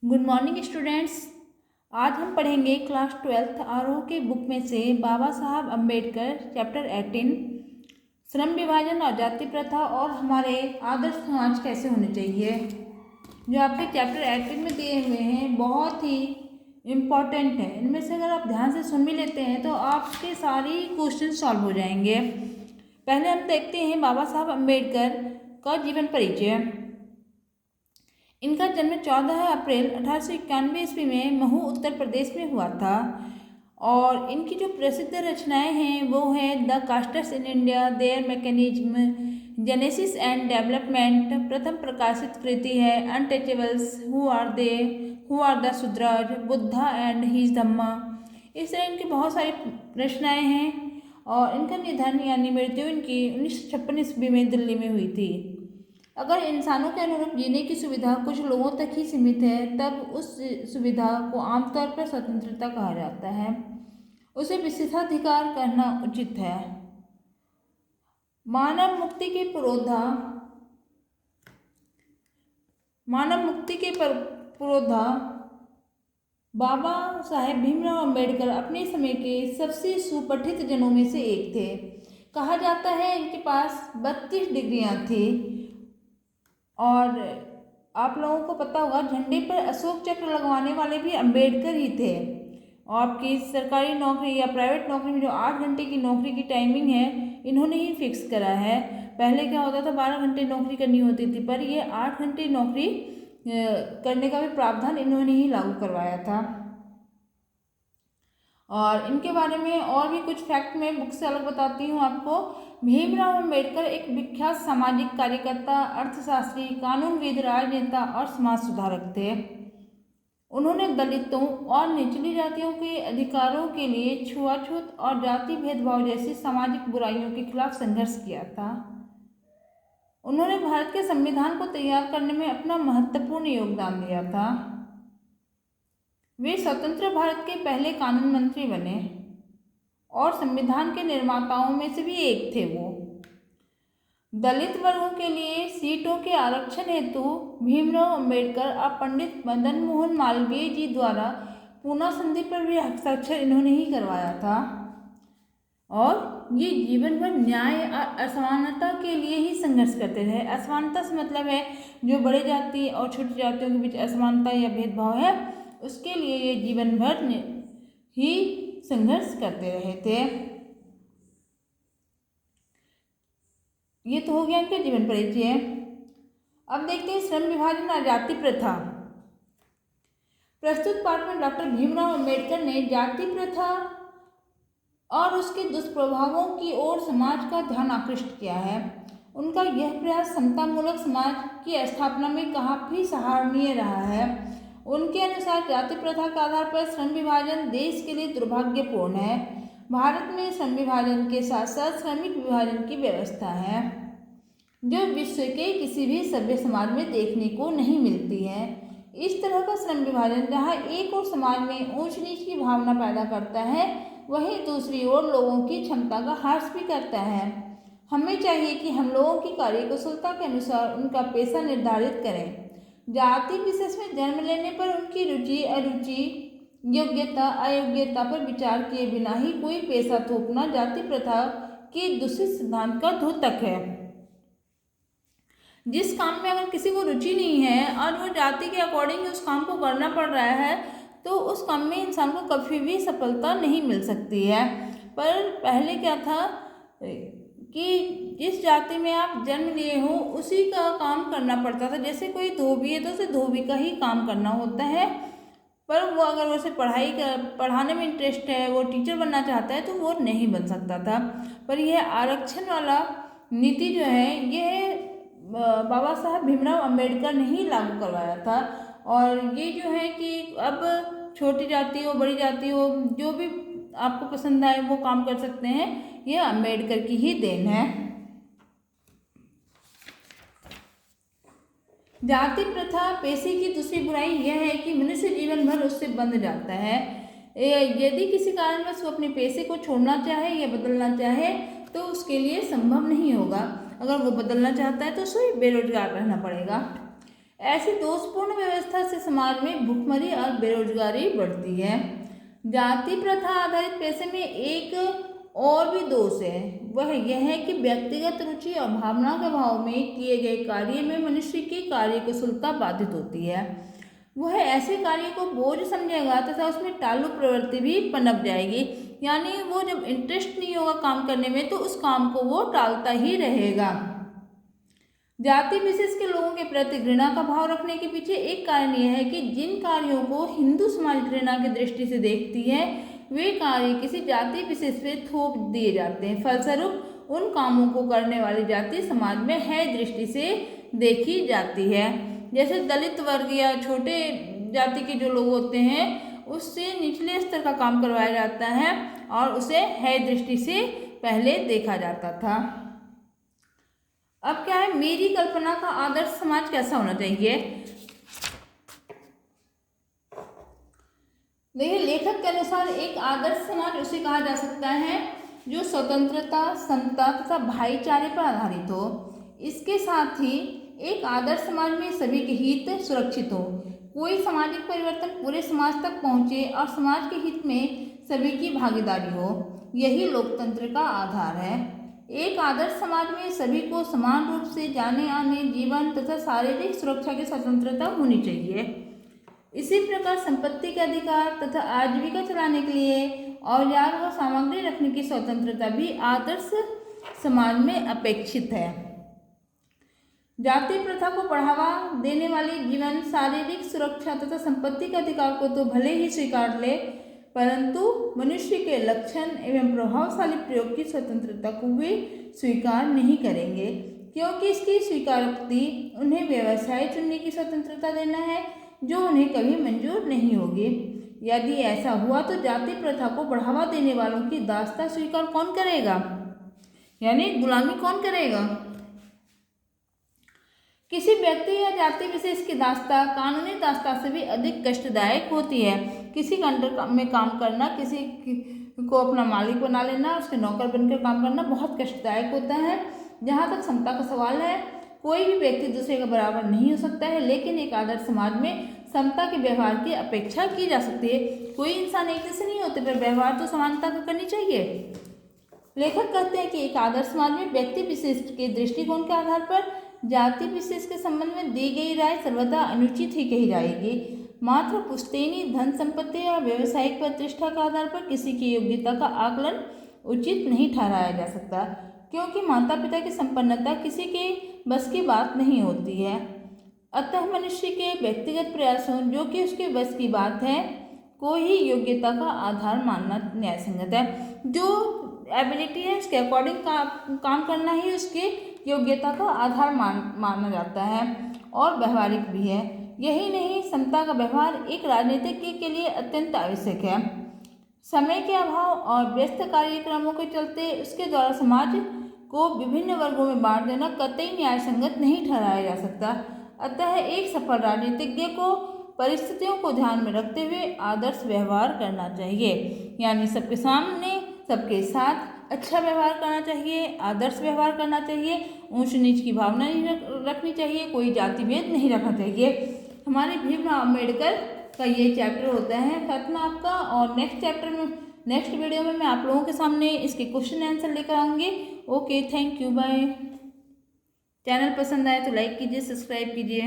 Good morning students. आज हम पढ़ेंगे क्लास 12th आरोह के बुक में से बाबा साहब अम्बेडकर चैप्टर 18 श्रम विभाजन और जाति प्रथा और हमारे आदर्श समाज कैसे होने चाहिए, जो आपके चैप्टर 18 में दिए हुए हैं। बहुत ही इम्पॉर्टेंट है। इनमें से अगर आप ध्यान से सुन भी लेते हैं तो आपके सारी क्वेश्चन सॉल्व हो जाएंगे। पहले हम देखते हैं बाबा साहब अम्बेडकर का जीवन परिचय। इनका जन्म 14 अप्रैल 1891 ईस्वी में महू उत्तर प्रदेश में हुआ था और इनकी जो प्रसिद्ध रचनाएं हैं वो है the castes in India, their mechanism, genesis and development. प्रथम प्रकाशित कृति है untouchables, who are the Shudras, Buddha and his Dhamma. इस तरह इनकी बहुत सारी रचनाएं हैं और इनका निधन यानी मृत्यु इनकी 1956 ईस्वी में दिल्ली में हुई थी। अगर इंसानों के अनुरूप जीने की सुविधा कुछ लोगों तक ही सीमित है तब उस सुविधा को आमतौर पर स्वतंत्रता कहा जाता है। उसे विशेषाधिकार कहना उचित है। मानव मुक्ति के पुरोधा बाबा साहेब भीमराव अंबेडकर अपने समय के सबसे सुपठित जनों में से एक थे। कहा जाता है इनके पास 32 डिग्रियां थी और आप लोगों को पता होगा झंडे पर अशोक चक्र लगवाने वाले भी अंबेडकर ही थे। और आपकी सरकारी नौकरी या प्राइवेट नौकरी में जो 8 घंटे की नौकरी की टाइमिंग है इन्होंने ही फिक्स करा है। पहले क्या होता था 12 घंटे नौकरी करनी होती थी, पर ये 8 घंटे नौकरी करने का भी प्रावधान इन्होंने ही लागू करवाया था। और इनके बारे में और भी कुछ फैक्ट मैं बुक से अलग बताती हूँ आपको। भीमराव अंबेडकर एक विख्यात सामाजिक कार्यकर्ता, अर्थशास्त्री, कानूनविद, राजनेता और समाज सुधारक थे। उन्होंने दलितों और निचली जातियों के अधिकारों के लिए छुआछूत और जाति भेदभाव जैसी सामाजिक बुराइयों के खिलाफ संघर्ष किया था। उन्होंने भारत के संविधान को तैयार करने में अपना महत्वपूर्ण योगदान दिया था। वे स्वतंत्र भारत के पहले कानून मंत्री बने और संविधान के निर्माताओं में से भी एक थे। वो दलित वर्गों के लिए सीटों के आरक्षण हेतु भीमराव अंबेडकर और पंडित मदन मोहन मालवीय जी द्वारा पूना संधि पर भी हस्ताक्षर इन्होंने ही करवाया था। और ये जीवन भर न्याय और असमानता के लिए ही संघर्ष करते रहे। असमानता से मतलब है जो बड़े जाति और छोटी जातियों के बीच असमानता या भेदभाव है, उसके लिए ये जीवन भर ही संघर्ष करते रहे थे। ये तो हो गया इनके जीवन परिचय। अब देखते हैं श्रम विभाजन और जाति प्रथा। प्रस्तुत पाठ में डॉक्टर भीमराव अंबेडकर ने जाति प्रथा और उसके दुष्प्रभावों की ओर समाज का ध्यान आकृष्ट किया है। उनका यह प्रयास समतामूलक समाज की स्थापना में काफी सराहनीय रहा है। उनके अनुसार जाति प्रथा के आधार पर श्रम विभाजन देश के लिए दुर्भाग्यपूर्ण है। भारत में श्रम विभाजन के साथ साथ श्रमिक विभाजन की व्यवस्था है जो विश्व के किसी भी सभ्य समाज में देखने को नहीं मिलती है। इस तरह का श्रम विभाजन जहाँ एक और समाज में ऊंच नीच की भावना पैदा करता है, वहीं दूसरी ओर लोगों की क्षमता का ह्रास भी करता है। हमें चाहिए कि हम लोगों की कार्यकुशलता के अनुसार उनका पेशा निर्धारित करें। जाति विशेष में जन्म लेने पर उनकी रुचि अरुचि, योग्यता अयोग्यता पर विचार किए बिना ही कोई पेशा थोपना जाति प्रथा के दूषित सिद्धांत का द्योतक है। जिस काम में अगर किसी को रुचि नहीं है और वो जाति के अकॉर्डिंग उस काम को करना पड़ रहा है तो उस काम में इंसान को कभी भी सफलता नहीं मिल सकती है। पर पहले क्या था कि जिस जाति में आप जन्म लिए हो उसी का काम करना पड़ता था। जैसे कोई धोबी है तो उसे धोबी का ही काम करना होता है, पर वो अगर वैसे पढ़ाने में इंटरेस्ट है, वो टीचर बनना चाहता है तो वो नहीं बन सकता था। पर यह आरक्षण वाला नीति जो है ये बाबा साहब भीमराव अंबेडकर ने ही लागू करवाया था। और ये जो है कि अब छोटी जाति हो बड़ी जाति हो जो भी आपको पसंद आए वो काम कर सकते हैं, यह अंबेडकर की ही देन है। जाति प्रथा पेशे की दूसरी बुराई यह है कि मनुष्य जीवन भर उससे बंध जाता है। यदि किसी कारणवश वो अपने पेशे को छोड़ना चाहे या बदलना चाहे तो उसके लिए संभव नहीं होगा। अगर वो बदलना चाहता है तो उसे बेरोजगार रहना पड़ेगा। ऐसी दोषपूर्ण व्यवस्था से समाज में भुखमरी और बेरोजगारी बढ़ती है। जाति प्रथा आधारित पैसे में एक और भी दोष है, वह यह है कि व्यक्तिगत रुचि और भावना के अभाव में किए गए कार्य में मनुष्य की कार्य कुशलता बाधित होती है। वह ऐसे कार्य को बोझ समझेगा तथा उसमें टालू प्रवृत्ति भी पनप जाएगी, यानी वो जब इंटरेस्ट नहीं होगा काम करने में तो उस काम को वो टालता ही रहेगा। जाति विशेष के लोगों के प्रति घृणा का भाव रखने के पीछे एक कारण यह है कि जिन कार्यों को हिंदू समाज घृणा की दृष्टि से देखती है वे कार्य किसी जाति विशेष पे थोप दिए जाते हैं। फलस्वरूप उन कामों को करने वाली जाति समाज में है दृष्टि से देखी जाती है। जैसे दलित वर्ग या छोटे जाति के जो लोग होते हैं उससे निचले स्तर का काम करवाया जाता है और उसे है दृष्टि से पहले देखा जाता था। अब क्या है, मेरी कल्पना का आदर्श समाज कैसा होना चाहिए। देखिए, लेखक के अनुसार एक आदर्श समाज उसे कहा जा सकता है जो स्वतंत्रता, समता तथा भाईचारे पर आधारित हो। इसके साथ ही एक आदर्श समाज में सभी के हित सुरक्षित हो, कोई सामाजिक परिवर्तन पूरे समाज तक पहुंचे और समाज के हित में सभी की भागीदारी हो। यही लोकतंत्र का आधार है। एक आदर्श समाज में सभी को समान रूप से जाने आने, जीवन तथा शारीरिक सुरक्षा की स्वतंत्रता होनी चाहिए। इसी प्रकार संपत्ति के अधिकार तथा आजीविका चलाने के लिए औजार व सामग्री रखने की स्वतंत्रता भी आदर्श समाज में अपेक्षित है। जाति प्रथा को बढ़ावा देने वाली जीवन, शारीरिक सुरक्षा तथा संपत्ति के अधिकार को तो भले ही स्वीकार ले, परंतु मनुष्य के लक्षण एवं प्रभावशाली प्रयोग की स्वतंत्रता को वे स्वीकार नहीं करेंगे, क्योंकि इसकी स्वीकारोक्ति उन्हें व्यवसाय चुनने की स्वतंत्रता देना है जो उन्हें कभी मंजूर नहीं होगी। यदि ऐसा हुआ तो जाति प्रथा को बढ़ावा देने वालों की दास्ता स्वीकार कौन करेगा, यानी गुलामी कौन करेगा। किसी व्यक्ति या जाति विशेष की दास्ता कानूनी दास्ता से भी अधिक कष्टदायक होती है। किसी अंडर में काम करना, किसी को अपना मालिक बना लेना, उसके नौकर बनकर काम करना बहुत कष्टदायक होता है। जहाँ तक समता का सवाल है, कोई भी व्यक्ति दूसरे का बराबर नहीं हो सकता है, लेकिन एक आदर्श समाज में समता के व्यवहार की अपेक्षा की जा सकती है। कोई इंसान एक जैसे नहीं होते, पर व्यवहार तो समानता का करनी चाहिए। लेखक कहते हैं कि एक आदर्श समाज में व्यक्ति विशेष के दृष्टिकोण के आधार पर जाति विशेष के संबंध में दी गई राय सर्वदा अनुचित ही कही जाएगी। मात्र पुश्तैनी धन संपत्ति और व्यावसायिक प्रतिष्ठा के आधार पर किसी की योग्यता का आकलन उचित नहीं ठहराया जा सकता, क्योंकि माता पिता की संपन्नता किसी के बस की बात नहीं होती है। अतः मनुष्य के व्यक्तिगत प्रयासों, जो कि उसके बस की बात है, को ही योग्यता का आधार मानना न्यायसंगत है। जो एबिलिटी है उसके अकॉर्डिंग काम करना ही उसके योग्यता का आधार माना जाता है और व्यवहारिक भी है। यही नहीं, समता का व्यवहार एक राजनीतिज्ञ के लिए अत्यंत आवश्यक है। समय के अभाव और व्यस्त कार्यक्रमों के चलते उसके द्वारा समाज को विभिन्न वर्गों में बांट देना कतई न्यायसंगत नहीं ठहराया जा सकता। अतः एक सफल राजनीतिज्ञ को परिस्थितियों को ध्यान में रखते हुए आदर्श व्यवहार करना चाहिए, यानी सबके सामने, सबके साथ अच्छा व्यवहार करना चाहिए, आदर्श व्यवहार करना चाहिए, ऊंच नीच की भावना नहीं रखनी चाहिए, कोई जाति भेद नहीं रखना चाहिए। हमारे भीमराव अम्बेडकर का ये चैप्टर होता है खत्म आपका, और नेक्स्ट वीडियो में मैं आप लोगों के सामने इसके क्वेश्चन आंसर लेकर आऊँगी। Okay, thank you, bye. Channel पसंद आए तो लाइक कीजिए, सब्सक्राइब कीजिए।